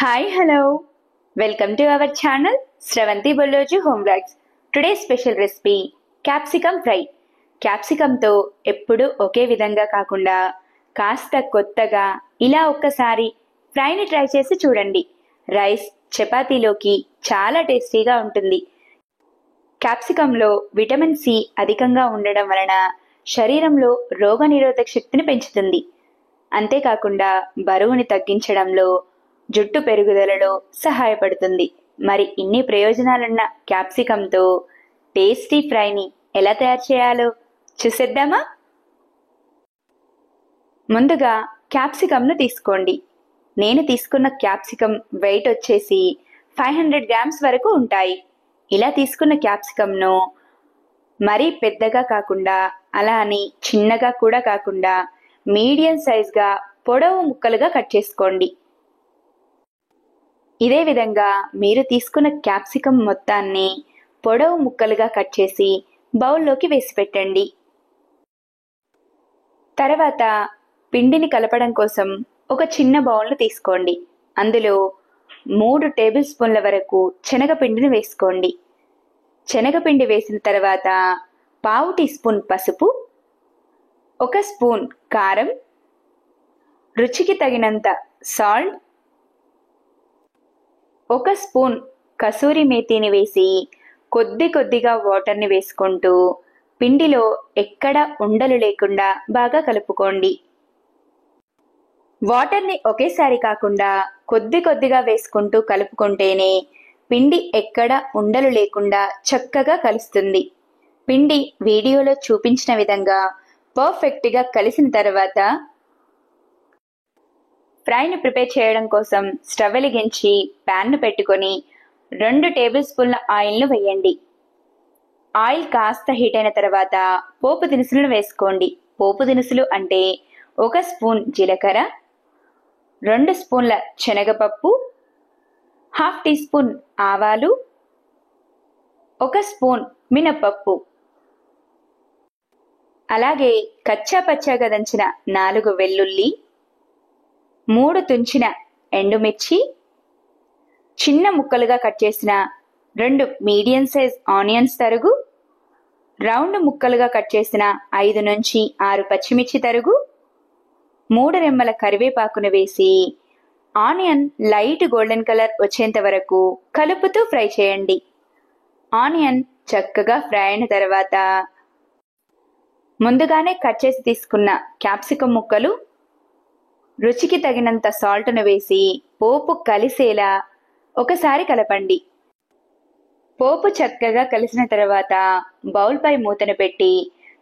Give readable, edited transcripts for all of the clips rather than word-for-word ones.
Hi, hello. Welcome to our channel Sravanti Bolloju Home Vlogs. Today's special recipe capsicum fry. క్యాప్సికమ్తో ఎప్పుడు ఒకే విధంగా కాకుండా కాస్త కొత్తగా ఇలా ఒక్కసారి ఫ్రైని ట్రై చేసి చూడండి. రైస్ చపాతీలోకి చాలా టేస్టీగా ఉంటుంది. క్యాప్సికంలో విటమిన్ సి అధికంగా ఉండడం వలన శరీరంలో రోగనిరోధక శక్తిని పెంచుతుంది. అంతేకాకుండా బరువుని తగ్గించడంలో జుట్టు పెరుగుదలలో సహాయపడుతుంది. మరి ఇన్ని ప్రయోజనాలున్న క్యాప్సికంతో టేస్టీ ఫ్రైని ఎలా తయారు చేయాలో చూసేద్దామా? ముందుగా క్యాప్సికంను తీసుకోండి. నేను తీసుకున్న క్యాప్సికం వెయిట్ వచ్చేసి 500 గ్రామ్స్ వరకు ఉంటాయి. ఇలా తీసుకున్న క్యాప్సికంను మరీ పెద్దగా కాకుండా అలా అని చిన్నగా కూడా కాకుండా మీడియం సైజ్గా పొడవు ముక్కలుగా కట్ చేసుకోండి. ఇదే విధంగా మీరు తీసుకున్న క్యాప్సికం మొత్తాన్ని పొడవు ముక్కలుగా కట్ చేసి బౌల్లోకి వేసి పెట్టండి. తర్వాత పిండిని కలపడం కోసం ఒక చిన్న బౌల్ను తీసుకోండి. అందులో 3 టేబుల్ స్పూన్ల వరకు శనగపిండిని వేసుకోండి. శనగపిండి వేసిన తర్వాత 1/2 టీ స్పూన్ పసుపు, 1 స్పూన్ కారం, రుచికి తగినంత సాల్ట్, 1 స్పూన్ కసూరి మేతిని వేసి కొద్దిగా వాటర్ని వేసుకుంటూ పిండిలో ఎక్కడ ఉండలు లేకుండా బాగా కలుపుకోండి. వాటర్ని ఒకేసారి కాకుండా కొద్దిగా వేసుకుంటూ కలుపుకుంటేనే పిండి ఎక్కడ ఉండలు లేకుండా చక్కగా కలుస్తుంది. పిండి వీడియోలో చూపించిన విధంగా పర్ఫెక్ట్గా కలిసిన తర్వాత ఫ్రైని ప్రిపేర్ చేయడం కోసం స్టవ్ వెలిగించి ప్యాన్ను పెట్టుకొని 2 టేబుల్ స్పూన్ల ఆయిల్ను వేయండి. ఆయిల్ కాస్త హీట్ అయిన తర్వాత పోపు దినుసులను వేసుకోండి. పోపు దినుసులు అంటే 1 స్పూన్ జీలకర్ర, 2 స్పూన్ల శనగపప్పు, 1/2 టీ స్పూన్ ఆవాలు, 1 స్పూన్ మినప్పప్పు, అలాగే కచ్చా పచ్చాగా దంచిన 4 వెల్లుల్లి, 3 తుంచిన ఎండుమిర్చి, చిన్న ముక్కలుగా కట్ చేసిన 2 మీడియం సైజ్ ఆనియన్స్ తరుగు, రౌండ్ ముక్కలుగా కట్ చేసిన 5 నుంచి 6 పచ్చిమిర్చి తరుగు, 3 రెమ్మల కరివేపాకును వేసి ఆనియన్ లైట్ గోల్డెన్ కలర్ వచ్చేంత వరకు కలుపుతూ ఫ్రై చేయండి. ఆనియన్ చక్కగా ఫ్రై అయిన తర్వాత ముందుగానే కట్ చేసి తీసుకున్న క్యాప్సికం ముక్కలు, రుచికి తగినంత సాల్ట్ను వేసి పోపు కలిసేలా ఒకసారి కలపండి. పోపు చక్కగా కలిసిన తర్వాత బౌల్పై మూతను పెట్టి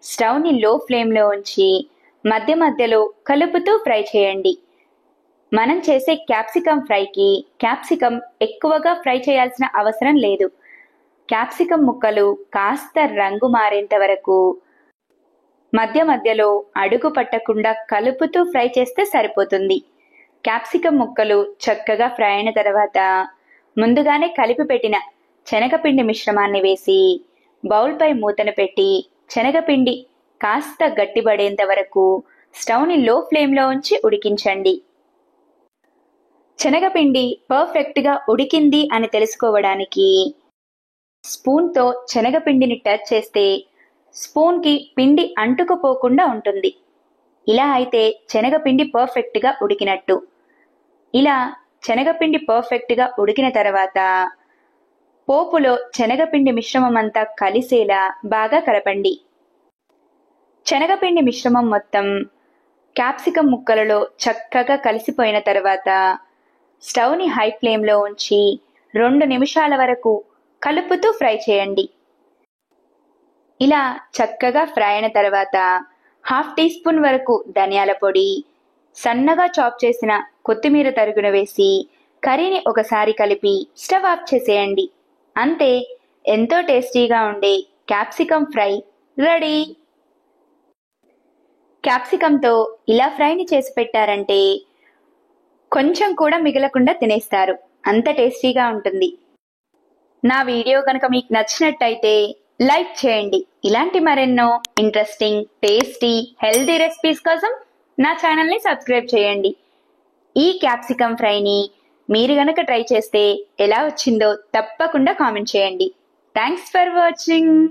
స్టవ్ని లో ఫ్లేమ్లో ఉంచి మధ్యలో కలుపుతూ ఫ్రై చేయండి. మనం చేసే క్యాప్సికం ఫ్రైకి క్యాప్సికం ఎక్కువగా ఫ్రై చేయాల్సిన అవసరం లేదు. క్యాప్సికం ముక్కలు కాస్త రంగు మారేంత వరకు మధ్యలో అడుగు పట్టకుండా కలుపుతూ ఫ్రై చేస్తే సరిపోతుంది. క్యాప్సికం ముక్కలు చక్కగా ఫ్రై అయిన తర్వాత ముందుగానే కలిపి పెట్టిన శనగపిండి మిశ్రమాన్ని వేసి బౌల్పై మూతను పెట్టి శనగపిండి కాస్త గట్టిపడేంత వరకు స్టవ్ని లో ఫ్లేమ్లో ఉంచి ఉడికించండి. శనగపిండి పర్ఫెక్ట్గా ఉడికింది అని తెలుసుకోవడానికి స్పూన్తో శనగపిండిని టచ్ చేస్తే స్పూన్కి పిండి అంటుకుపోకుండా ఉంటుంది. ఇలా అయితే శనగపిండి పర్ఫెక్ట్గా ఉడికినట్టు. ఇలా శనగపిండి పర్ఫెక్ట్గా ఉడికిన తర్వాత పోపులో శనగపిండి మిశ్రమం అంతా కలిసేలా బాగా కలపండి. శనగపిండి మిశ్రమం మొత్తం క్యాప్సికం ముక్కలలో చక్కగా కలిసిపోయిన తర్వాత స్టవ్ని హై ఫ్లేమ్లో ఉంచి 2 నిమిషాల వరకు కలుపుతూ ఫ్రై చేయండి. ఇలా చక్కగా ఫ్రై అయిన తర్వాత 1/2 టీ స్పూన్ వరకు ధనియాల పొడి, సన్నగా చాప్ చేసిన కొత్తిమీర తరుగును వేసి కర్రీని ఒకసారి కలిపి స్టవ్ ఆఫ్ చేసేయండి. అంతే, ఎంతో టేస్టీగా ఉండే క్యాప్సికం ఫ్రై రెడీ. క్యాప్సికంతో ఇలా ఫ్రైని చేసి పెట్టారంటే కొంచెం కూడా మిగలకుండా తినేస్తారు. అంత టేస్టీగా ఉంటుంది. నా వీడియో కనుక మీకు నచ్చినట్టయితే లైక్ చేయండి. ఇలాంటి మరెన్నో ఇంట్రెస్టింగ్, టేస్టీ, హెల్దీ రెసిపీస్ కోసం నా ఛానల్ని సబ్స్క్రైబ్ చేయండి. ఈ క్యాప్సికం ఫ్రైని మీరు గనక ట్రై చేస్తే ఎలా వచ్చిందో తప్పకుండా కామెంట్ చేయండి. Thanks for watching.